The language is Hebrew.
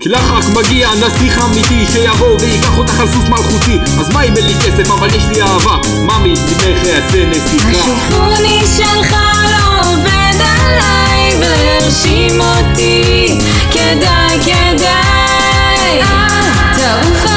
לך רק מגיע נסיך אמיתי שיבוא ויקח אותך על סוס מלכותי. אז מה אם אין לי כסף אבל יש לי אהבה? ממי, ממך יעשה נסיכה. השיכרוני שלך לא עובד עליי ולהרשים אותי. כדאי, כדאי תעוף